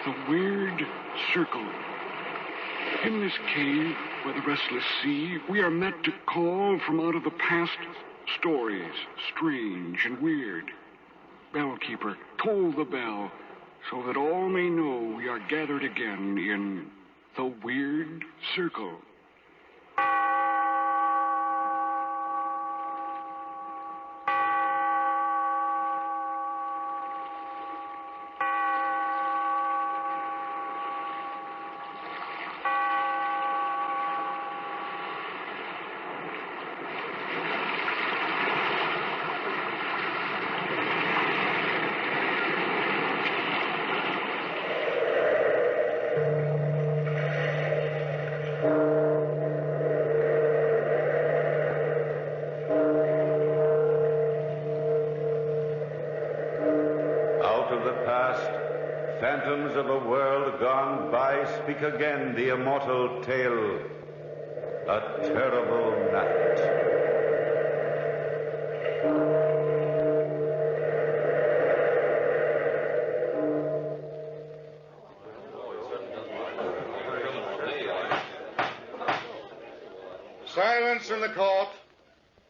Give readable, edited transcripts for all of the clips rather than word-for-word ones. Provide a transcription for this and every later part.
The weird circle. In this cave by the restless sea, we are met to call from out of the past stories, strange and weird. Bellkeeper, toll the bell, so that all may know we are gathered again in the weird circle. Phantoms of a world gone by speak again the immortal tale, a terrible night. Silence in the court.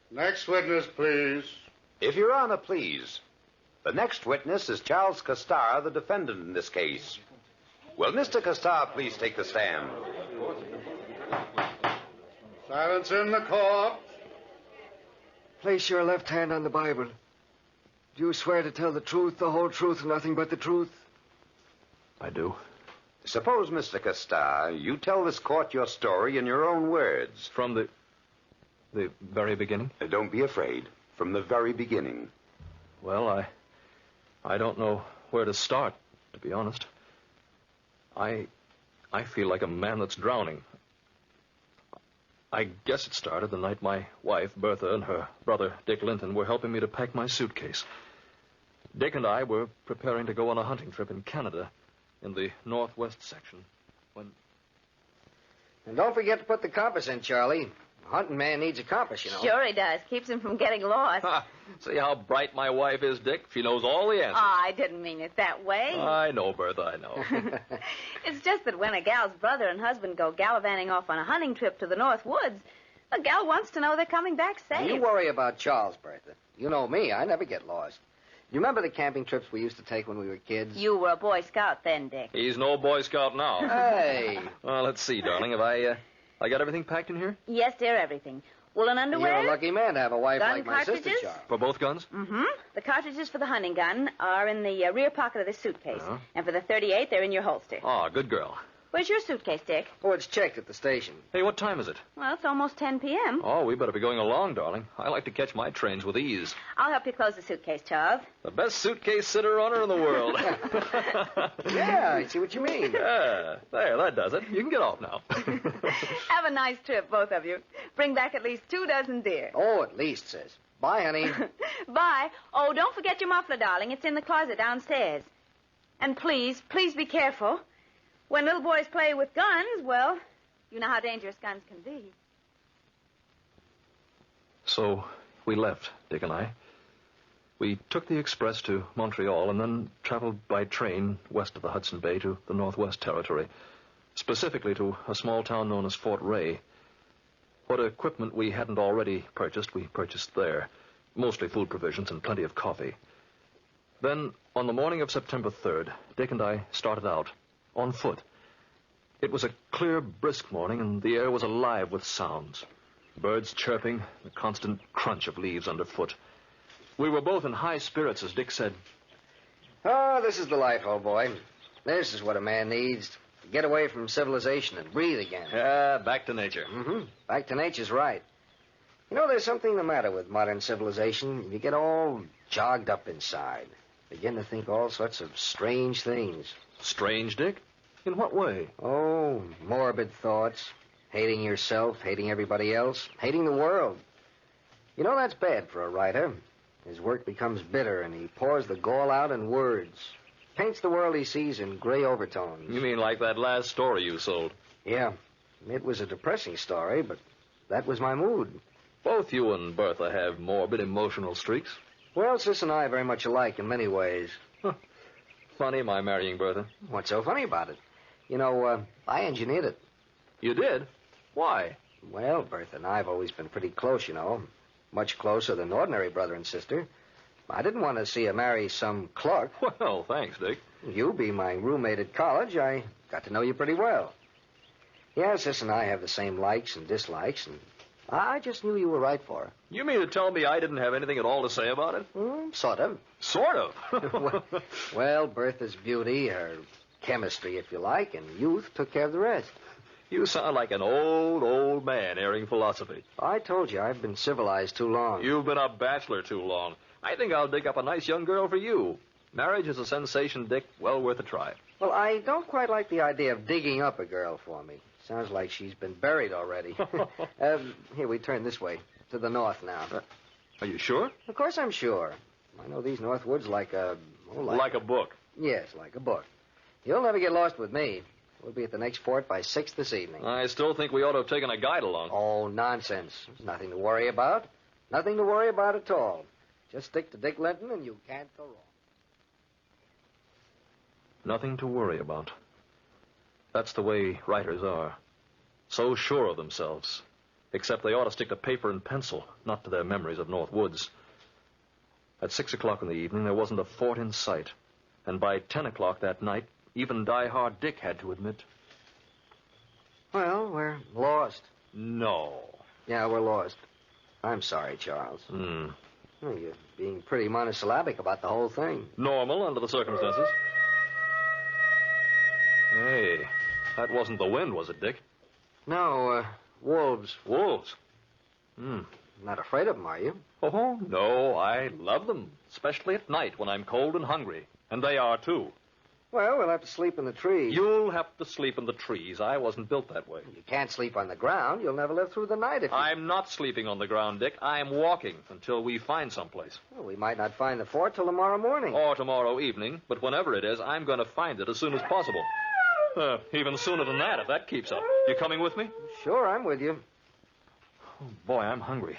Next witness, please. If Your Honor, please. The next witness is Charles Castar, the defendant in this case. Will Mr. Castar please take the stand? Silence in the court. Place your left hand on the Bible. Do you swear to tell the truth, the whole truth, and nothing but the truth? I do. Suppose, Mr. Castar, you tell this court your story in your own words. From the very beginning? Don't be afraid. From the very beginning. Well, I don't know where to start, to be honest. I feel like a man that's drowning. I guess it started the night my wife, Bertha, and her brother, Dick Litton, were helping me to pack my suitcase. Dick and I were preparing to go on a hunting trip in Canada, in the northwest section, when... And don't forget to put the compass in, Charlie. A hunting man needs a compass, you know. Sure he does. Keeps him from getting lost. See how bright my wife is, Dick? She knows all the answers. Oh, I didn't mean it that way. I know, Bertha, I know. It's just that when a gal's brother and husband go gallivanting off on a hunting trip to the North Woods, the gal wants to know they're coming back safe. You worry about Charles, Bertha. You know me. I never get lost. You remember the camping trips we used to take when we were kids? You were a Boy Scout then, Dick. He's no Boy Scout now. Hey. Well, let's see, darling. Have I got everything packed in here? Yes, dear, everything. Woolen underwear? You're a lucky man to have a wife gun like my cartridges? sister, Charles. For both guns? Mm-hmm. The cartridges for the hunting gun are in the rear pocket of this suitcase. Uh-huh. And for the .38, they're in your holster. Oh, good girl. Where's your suitcase, Dick? Oh, it's checked at the station. Hey, what time is it? Well, it's almost 10 p.m. Oh, we better be going along, darling. I like to catch my trains with ease. I'll help you close the suitcase, Charles. The best suitcase sitter-runner in the world. Yeah, I see what you mean. Yeah, there, that does it. You can get off now. Have a nice trip, both of you. Bring back at least 2 dozen deer. Oh, at least, sis. Bye, honey. Bye. Oh, don't forget your muffler, darling. It's in the closet downstairs. And please, please be careful. When little boys play with guns, well, you know how dangerous guns can be. So we left, Dick and I. We took the express to Montreal and then traveled by train west of the Hudson Bay to the Northwest Territory, specifically to a small town known as Fort Ray. What equipment we hadn't already purchased, we purchased there. Mostly food provisions and plenty of coffee. Then, on the morning of September 3rd, Dick and I started out, on foot. It was a clear, brisk morning, and the air was alive with sounds. Birds chirping, the constant crunch of leaves underfoot. We were both in high spirits, as Dick said. Oh, this is the life, old boy. This is what a man needs. To get away from civilization and breathe again. Yeah, back to nature. Mm-hmm. Back to nature's right. You know, there's something the matter with modern civilization. You get all jogged up inside. Begin to think all sorts of strange things. Strange, Dick? In what way? Oh, morbid thoughts. Hating yourself, hating everybody else, hating the world. You know, that's bad for a writer. His work becomes bitter, and he pours the gall out in words. Paints the world he sees in gray overtones. You mean like that last story you sold? Yeah. It was a depressing story, but that was my mood. Both you and Bertha have morbid emotional streaks. Well, Sis and I are very much alike in many ways. Huh. funny, my marrying Bertha? What's so funny about it? You know, I engineered it. You did? Why? Well, Bertha and I have always been pretty close, you know. Much closer than ordinary brother and sister. I didn't want to see her marry some clerk. Well, thanks, Dick. You be my roommate at college. I got to know you pretty well. Yeah, Sis and I have the same likes and dislikes, and I just knew you were right for her. You mean to tell me I didn't have anything at all to say about it? Sort of. Sort of. Well, Bertha's beauty, her chemistry, if you like, and youth took care of the rest. You sound like an old man airing philosophy. I told you, I've been civilized too long. You've been a bachelor too long. I think I'll dig up a nice young girl for you. Marriage is a sensation, Dick. Well worth a try. Well, I don't quite like the idea of digging up a girl for me. Sounds like she's been buried already. Here, we turn this way, to the north now. Are you sure? Of course I'm sure. I know these north woods like a... Like a book. Yes, like a book. You'll never get lost with me. We'll be at the next fort by 6 this evening. I still think we ought to have taken a guide along. Oh, nonsense. There's nothing to worry about. Nothing to worry about at all. Just stick to Dick Linton and you can't go wrong. Nothing to worry about. That's the way writers are. So sure of themselves. Except they ought to stick to paper and pencil, not to their memories of North Woods. At 6 o'clock in the evening, there wasn't a fort in sight. And by 10 o'clock that night, even die-hard Dick had to admit. Well, we're lost. No. Yeah, we're lost. I'm sorry, Charles. Well, you're being pretty monosyllabic about the whole thing. Normal under the circumstances. Hey, that wasn't the wind, was it, Dick? No, wolves. Wolves? Not afraid of them, are you? Oh, no, I love them. Especially at night when I'm cold and hungry. And they are, too. Well, we'll have to sleep in the trees. You'll have to sleep in the trees. I wasn't built that way. You can't sleep on the ground. You'll never live through the night if you... I'm not sleeping on the ground, Dick. I'm walking until we find someplace. Well, we might not find the fort till tomorrow morning. Or tomorrow evening. But whenever it is, I'm going to find it as soon as possible. Even sooner than that, if that keeps up. You coming with me? Sure, I'm with you. Oh, boy, I'm hungry.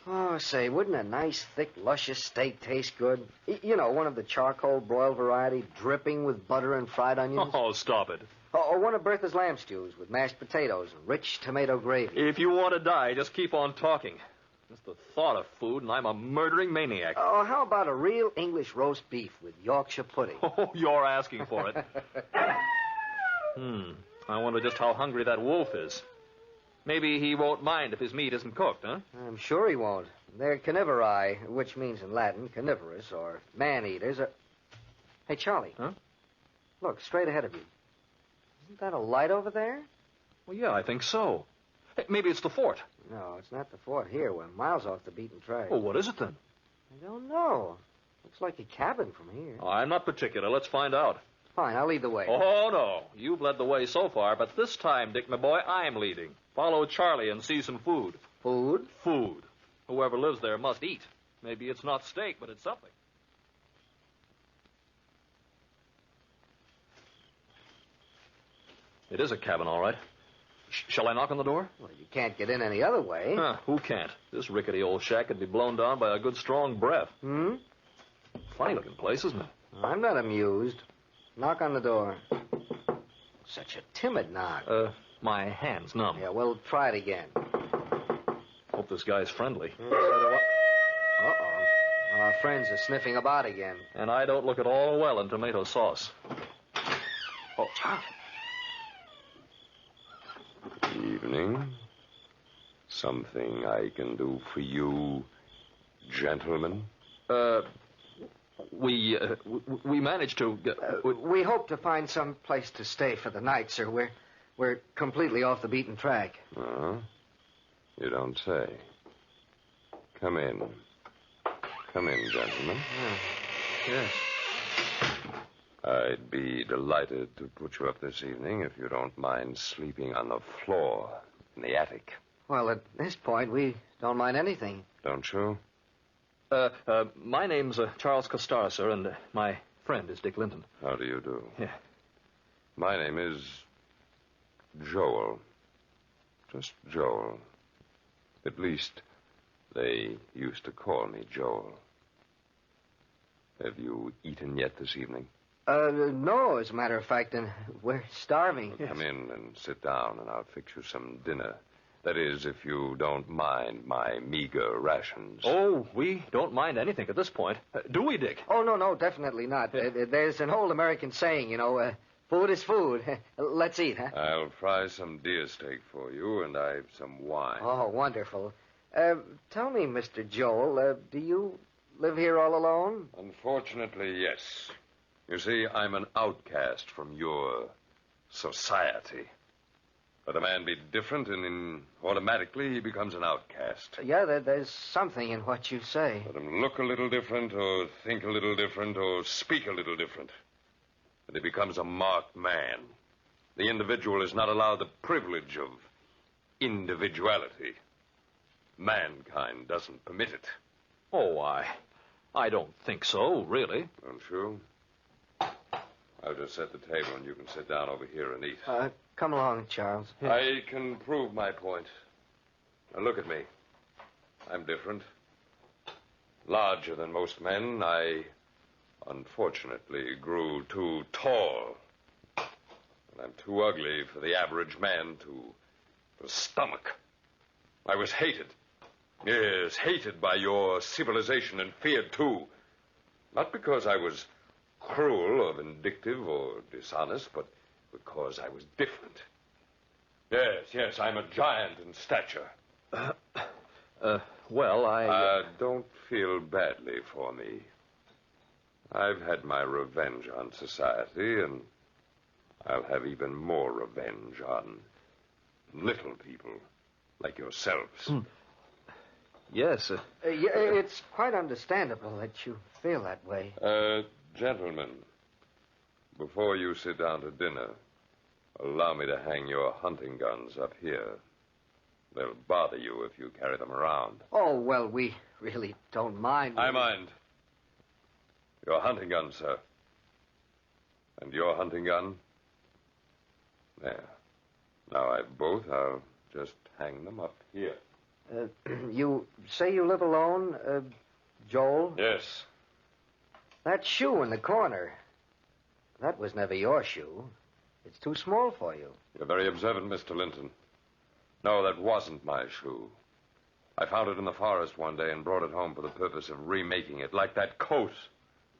Oh, say, wouldn't a nice, thick, luscious steak taste good? You know, one of the charcoal broiled variety, dripping with butter and fried onions. Oh, stop it. Or one of Bertha's lamb stews with mashed potatoes and rich tomato gravy. If you want to die, just keep on talking. Just the thought of food, and I'm a murdering maniac. Oh, how about a real English roast beef with Yorkshire pudding? Oh, you're asking for it. I wonder just how hungry that wolf is. Maybe he won't mind if his meat isn't cooked, huh? I'm sure he won't. They're carnivori, which means in Latin carnivorous, or man-eaters. Hey, Charlie. Huh? Look, straight ahead of you. Isn't that a light over there? Well, yeah, I think so. Hey, maybe it's the fort. No, it's not the fort here. We're miles off the beaten track. Well, what is it then? I don't know. Looks like a cabin from here. Oh, I'm not particular. Let's find out. Fine, I'll lead the way. Oh, no. You've led the way so far, but this time, Dick, my boy, I'm leading. Follow Charlie and see some food. Food? Food. Whoever lives there must eat. Maybe it's not steak, but it's something. It is a cabin, all right. Shall I knock on the door? Well, you can't get in any other way. Who can't? This rickety old shack could be blown down by a good strong breath. Funny-looking place, isn't it? I'm not amused. Knock on the door. Such a timid knock. My hand's numb. Yeah, we'll try it again. Hope this guy's friendly. So do I. Uh-oh. Our friends are sniffing about again. And I don't look at all well in tomato sauce. Oh, Charlie. Evening. Something I can do for you, gentlemen? We managed to... We hope to find some place to stay for the night, sir. We're completely off the beaten track. Uh-huh. You don't say. Come in. Come in, gentlemen. Yes. I'd be delighted to put you up this evening if you don't mind sleeping on the floor in the attic. Well, at this point, we don't mind anything. Don't you? My name's Charles Castar, sir, and my friend is Dick Linton. How do you do? Yeah. My name is Joel. Just Joel. At least, they used to call me Joel. Have you eaten yet this evening? No, as a matter of fact, and we're starving. Come in and sit down, and I'll fix you some dinner. That is, if you don't mind my meager rations. Oh, we don't mind anything at this point. Do we, Dick? Oh, no, definitely not. There's an old American saying, food is food. Let's eat, huh? I'll fry some deer steak for you, and I've some wine. Oh, wonderful. Tell me, Mr. Joel, do you live here all alone? Unfortunately, yes. You see, I'm an outcast from your society. Let a man be different, and automatically he becomes an outcast. Yeah, there's something in what you say. Let him look a little different, or think a little different, or speak a little different. And he becomes a marked man. The individual is not allowed the privilege of individuality. Mankind doesn't permit it. Oh, I don't think so, really. Don't you? I'll just set the table, and you can sit down over here and eat. Come along, Charles. I can prove my point. Now, look at me. I'm different. Larger than most men. I, unfortunately, grew too tall. And I'm too ugly for the average man to stomach. I was hated. Yes, hated by your civilization and feared, too. Not because I was cruel or vindictive or dishonest, but because I was different. Yes, I'm a giant in stature. Well, don't feel badly for me. I've had my revenge on society, and I'll have even more revenge on little people like yourselves. Yes. It's quite understandable that you feel that way. Gentlemen, before you sit down to dinner, allow me to hang your hunting guns up here. They'll bother you if you carry them around. Oh, well, we really don't mind. I mind. Your hunting gun, sir. And your hunting gun? There. Now I've both. I'll just hang them up here. You say you live alone, Joel? Yes. That shoe in the corner, that was never your shoe. It's too small for you. You're very observant, Mr. Linton. No, that wasn't my shoe. I found it in the forest one day and brought it home for the purpose of remaking it, like that coat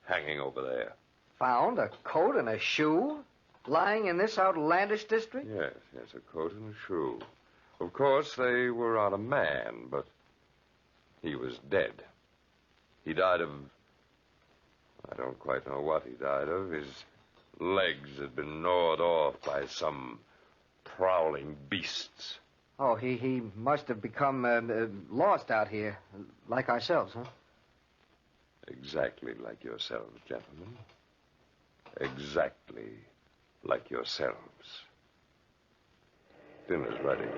hanging over there. Found a coat and a shoe lying in this outlandish district? Yes, a coat and a shoe. Of course, they were on a man, but he was dead. He died of... I don't quite know what he died of. His legs had been gnawed off by some prowling beasts. Oh, he must have become lost out here, like ourselves, huh? Exactly like yourselves, gentlemen. Exactly like yourselves. Dinner's ready.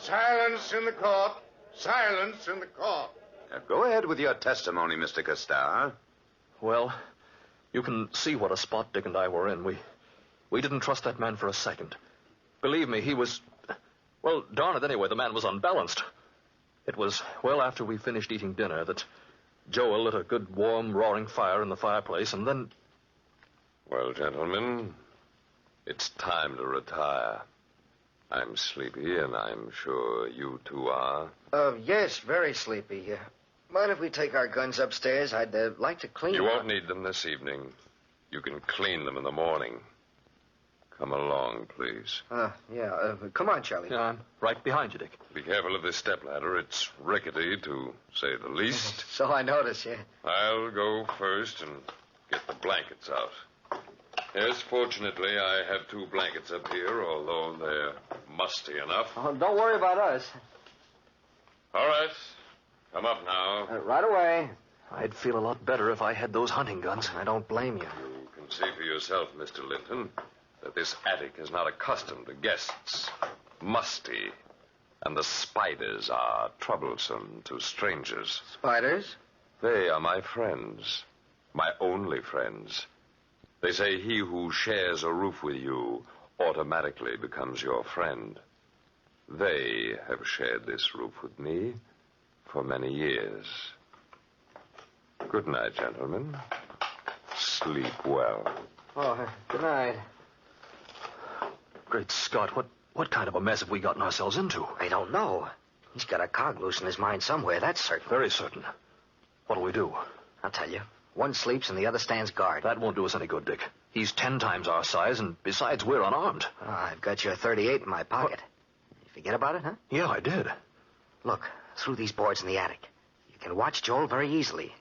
Silence in the court. Silence in the court. Go ahead with your testimony, Mr. Castar. Well, you can see what a spot Dick and I were in. We didn't trust that man for a second. Believe me, he was... Well, darn it anyway, the man was unbalanced. It was well after we finished eating dinner that Joel lit a good, warm, roaring fire in the fireplace, and then... Well, gentlemen, it's time to retire. I'm sleepy, and I'm sure you two are. Yes, very sleepy. Mind if we take our guns upstairs? I'd like to clean them. You won't need them this evening. You can clean them in the morning. Come along, please. Come on, Charlie. Yeah, I'm right behind you, Dick. Be careful of this stepladder. It's rickety, to say the least. So I notice, yeah. I'll go first and get the blankets out. Yes, fortunately, I have 2 blankets up here, although they're musty enough. Oh, don't worry about us. All right. Come up now. Right away. I'd feel a lot better if I had those hunting guns. I don't blame you. You can see for yourself, Mr. Linton, that this attic is not accustomed to guests. musty, and the spiders are troublesome to strangers. Spiders? They are my friends, my only friends. They say he who shares a roof with you automatically becomes your friend. They have shared this roof with me for many years. Good night, gentlemen. Sleep well. Oh, good night. Great Scott, what kind of a mess have we gotten ourselves into? I don't know. He's got a cog loose in his mind somewhere, that's certain. Very certain. What'll we do? I'll tell you. One sleeps and the other stands guard. That won't do us any good, Dick. He's 10 times our size, and besides, we're unarmed. I've got your 38 in my pocket. You forget about it, huh? Yeah, I did. Look, through these boards in the attic. You can watch Joel very easily.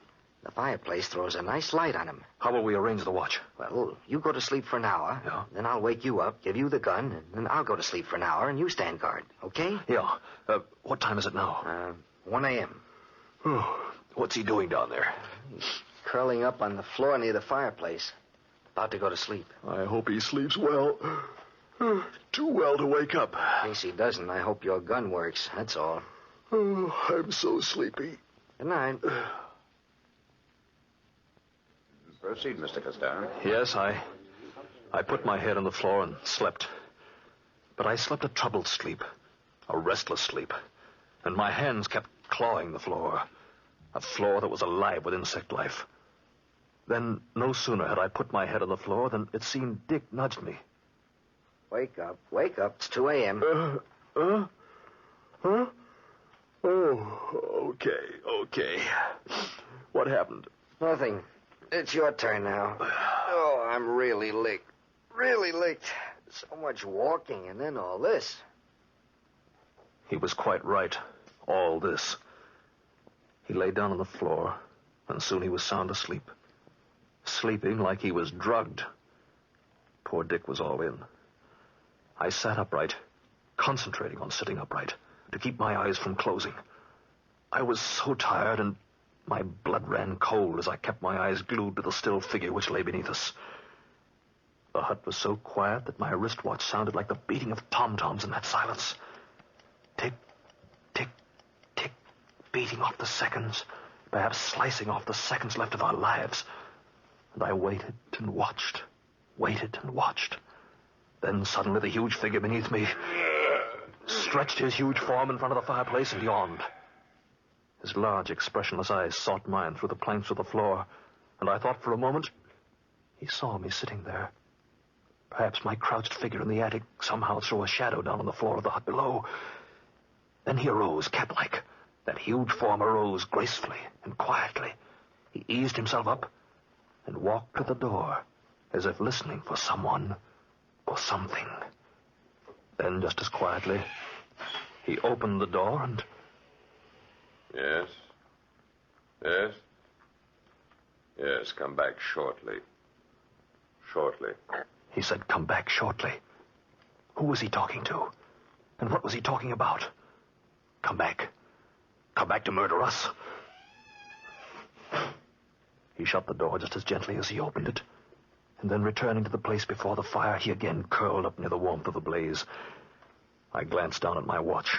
The fireplace throws a nice light on him. How will we arrange the watch? Well, you go to sleep for an hour. Yeah. Then I'll wake you up, give you the gun, and then I'll go to sleep for an hour, and you stand guard, okay? Yeah. What time is it now? 1 a.m. What's he doing down there? He's curling up on the floor near the fireplace. About to go to sleep. I hope he sleeps well. Too well to wake up. In case he doesn't, I hope your gun works. That's all. Oh, I'm so sleepy. Good night. Proceed, Mr. Castar. Yes, I put my head on the floor and slept. But I slept a troubled sleep, a restless sleep, and my hands kept clawing the floor, a floor that was alive with insect life. Then, no sooner had I put my head on the floor than it seemed Dick nudged me. Wake up. It's 2 a.m. Huh? Oh, okay. What happened? Nothing. It's your turn now. Oh, I'm really licked. Really licked. So much walking and then all this. He was quite right. All this. He lay down on the floor, and soon he was sound asleep. Sleeping like he was drugged. Poor Dick was all in. I sat upright, concentrating on sitting upright, to keep my eyes from closing. I was so tired, and my blood ran cold as I kept my eyes glued to the still figure which lay beneath us. The hut was so quiet that my wristwatch sounded like the beating of tom-toms in that silence. Tick, tick, tick, beating off the seconds, perhaps slicing off the seconds left of our lives. And I waited and watched. Then suddenly the huge figure beneath me stretched his huge form in front of the fireplace and yawned. His large, expressionless eyes sought mine through the planks of the floor, and I thought for a moment he saw me sitting there. Perhaps my crouched figure in the attic somehow threw a shadow down on the floor of the hut below. Then he arose, cat-like. That huge form arose gracefully and quietly. He eased himself up and walked to the door, as if listening for someone or something. Then, just as quietly, he opened the door and... Yes? Yes, come back shortly. He said, come back shortly. Who was he talking to? And what was he talking about? Come back. Come back to murder us. He shut the door just as gently as he opened it. And then returning to the place before the fire, he again curled up near the warmth of the blaze. I glanced down at my watch.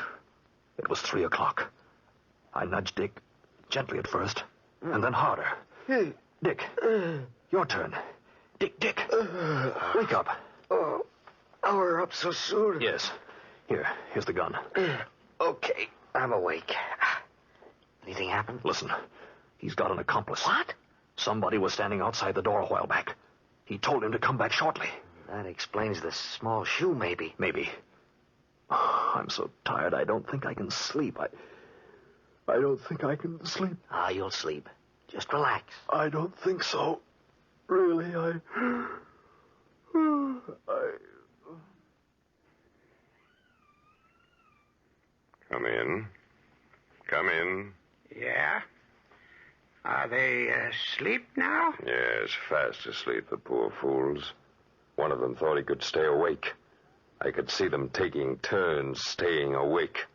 It was 3 o'clock. I nudged Dick, gently at first, and then harder. Dick, your turn. Dick, wake up. Oh, we're up so soon. Yes. Here's the gun. Okay, I'm awake. Anything happened? Listen, he's got an accomplice. What? Somebody was standing outside the door a while back. He told him to come back shortly. That explains the small shoe, maybe. Maybe. Oh, I'm so tired, I don't think I can sleep. I don't think I can sleep. You'll sleep. Just relax. I don't think so. Really, Come in. Come in. Yeah? Are they asleep now? Yes, fast asleep, the poor fools. One of them thought he could stay awake. I could see them taking turns staying awake.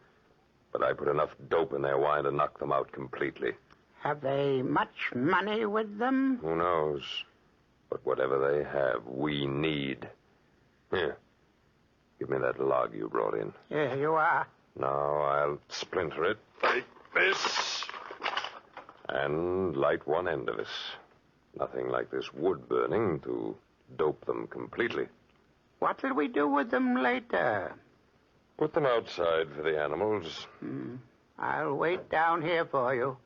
But I put enough dope in their wine to knock them out completely. Have they much money with them? Who knows? But whatever they have, we need. Here. Give me that log you brought in. Here you are. Now I'll splinter it like this and light one end of it. Nothing like this wood burning to dope them completely. What'll we do with them later? Put them outside for the animals. I'll wait down here for you.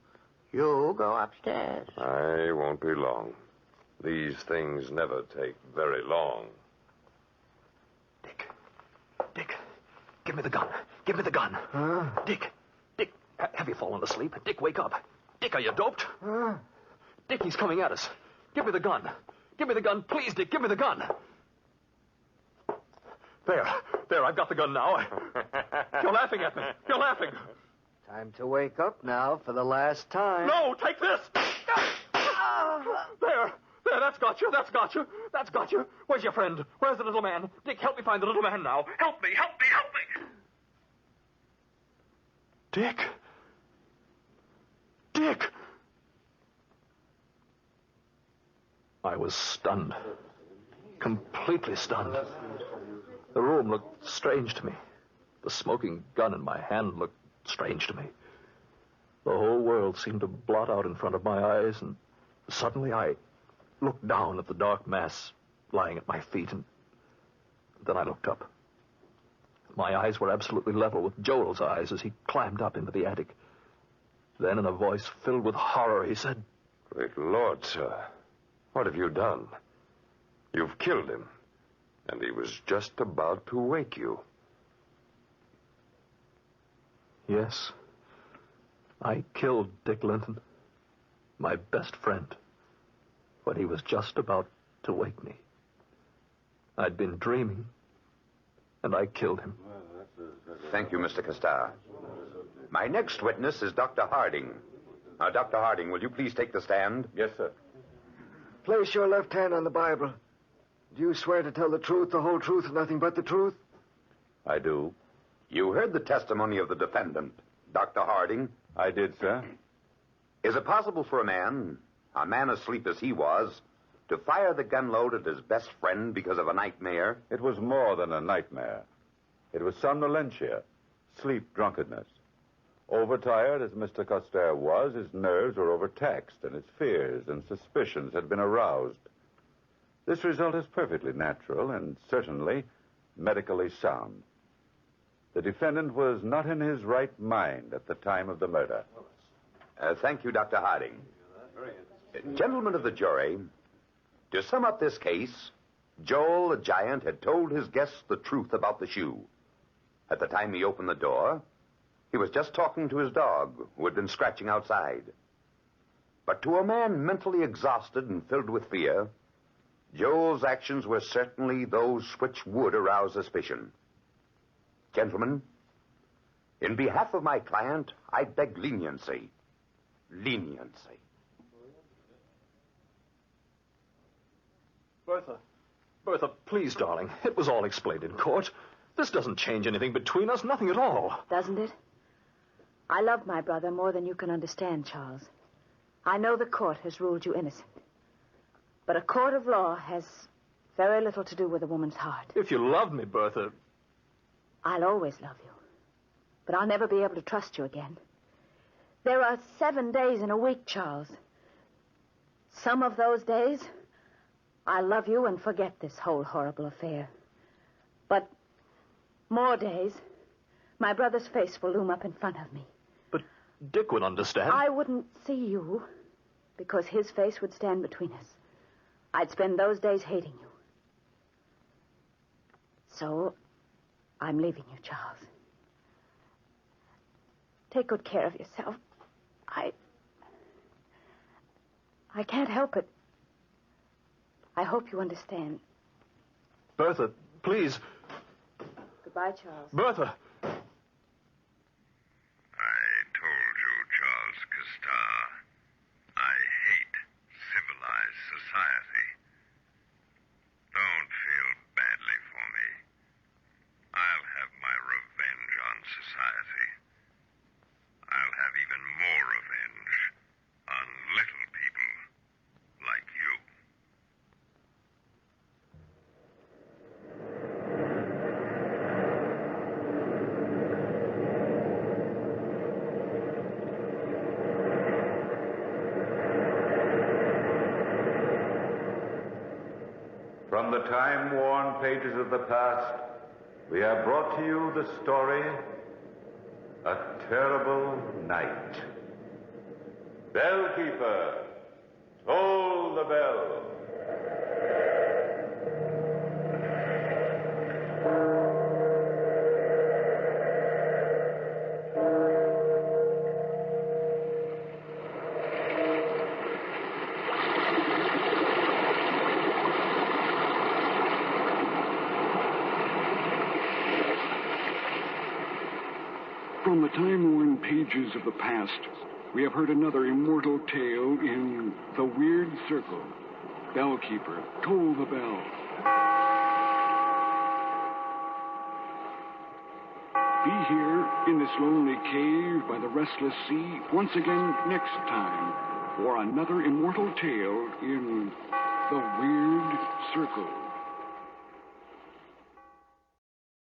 You go upstairs. I won't be long. These things never take very long. Dick, give me the gun. Give me the gun. Huh? Dick, have you fallen asleep? Dick, wake up. Dick, are you doped? Huh? Dick, he's coming at us. Give me the gun. Give me the gun. Please, Dick, give me the gun. There, I've got the gun now. You're laughing at me. You're laughing. Time to wake up now for the last time. No, take this. There, that's got you. Where's your friend? Where's the little man? Dick, help me find the little man now. Help me. Dick. I was stunned. Completely stunned. The room looked strange to me. The smoking gun in my hand looked strange to me. The whole world seemed to blot out in front of my eyes, and suddenly I looked down at the dark mass lying at my feet, and then I looked up. My eyes were absolutely level with Joel's eyes as he climbed up into the attic. Then, in a voice filled with horror, he said, Great Lord, sir. What have you done? You've killed him. And he was just about to wake you. Yes, I killed Dick Linton, my best friend, when he was just about to wake me. I'd been dreaming, and I killed him. Thank you, Mr. Castar. My next witness is Dr. Harding. Now, Dr. Harding, will you please take the stand? Yes, sir. Place your left hand on the Bible. Do you swear to tell the truth, the whole truth, and nothing but the truth? I do. You heard the testimony of the defendant, Dr. Harding. I did, sir. Is it possible for a man asleep as he was, to fire the gun load at his best friend because of a nightmare? It was more than a nightmare. It was somnolentia, sleep drunkenness. Overtired as Mr. Castar was, his nerves were overtaxed, and his fears and suspicions had been aroused. This result is perfectly natural and certainly medically sound. The defendant was not in his right mind at the time of the murder. Thank you, Dr. Harding. Gentlemen of the jury, to sum up this case, Joel the Giant had told his guests the truth about the shoe. At the time he opened the door, he was just talking to his dog, who had been scratching outside. But to a man mentally exhausted and filled with fear, Joel's actions were certainly those which would arouse suspicion. Gentlemen, in behalf of my client, I beg leniency. Leniency. Bertha, please, darling. It was all explained in court. This doesn't change anything between us, nothing at all. Doesn't it? I love my brother more than you can understand, Charles. I know the court has ruled you innocent. But a court of law has very little to do with a woman's heart. If you love me, Bertha... I'll always love you. But I'll never be able to trust you again. There are 7 days in a week, Charles. Some of those days, I'll love you and forget this whole horrible affair. But more days, my brother's face will loom up in front of me. But Dick would understand. I wouldn't see you because his face would stand between us. I'd spend those days hating you. So, I'm leaving you, Charles. Take good care of yourself. I can't help it. I hope you understand. Bertha, please. Goodbye, Charles. Bertha. I told you, Charles Castar, I hate civilized society. Don't feel badly for me. I'll have my revenge on society. I'll have even more revenge on little people like you. From the time-worn pages of the past, we have brought to you the story, A Terrible Night. Bellkeeper, toll the bell. From the time-worn pages of the past, we have heard another immortal tale in The Weird Circle. Bellkeeper, toll the bell. Be here in this lonely cave by the restless sea once again next time for another immortal tale in The Weird Circle.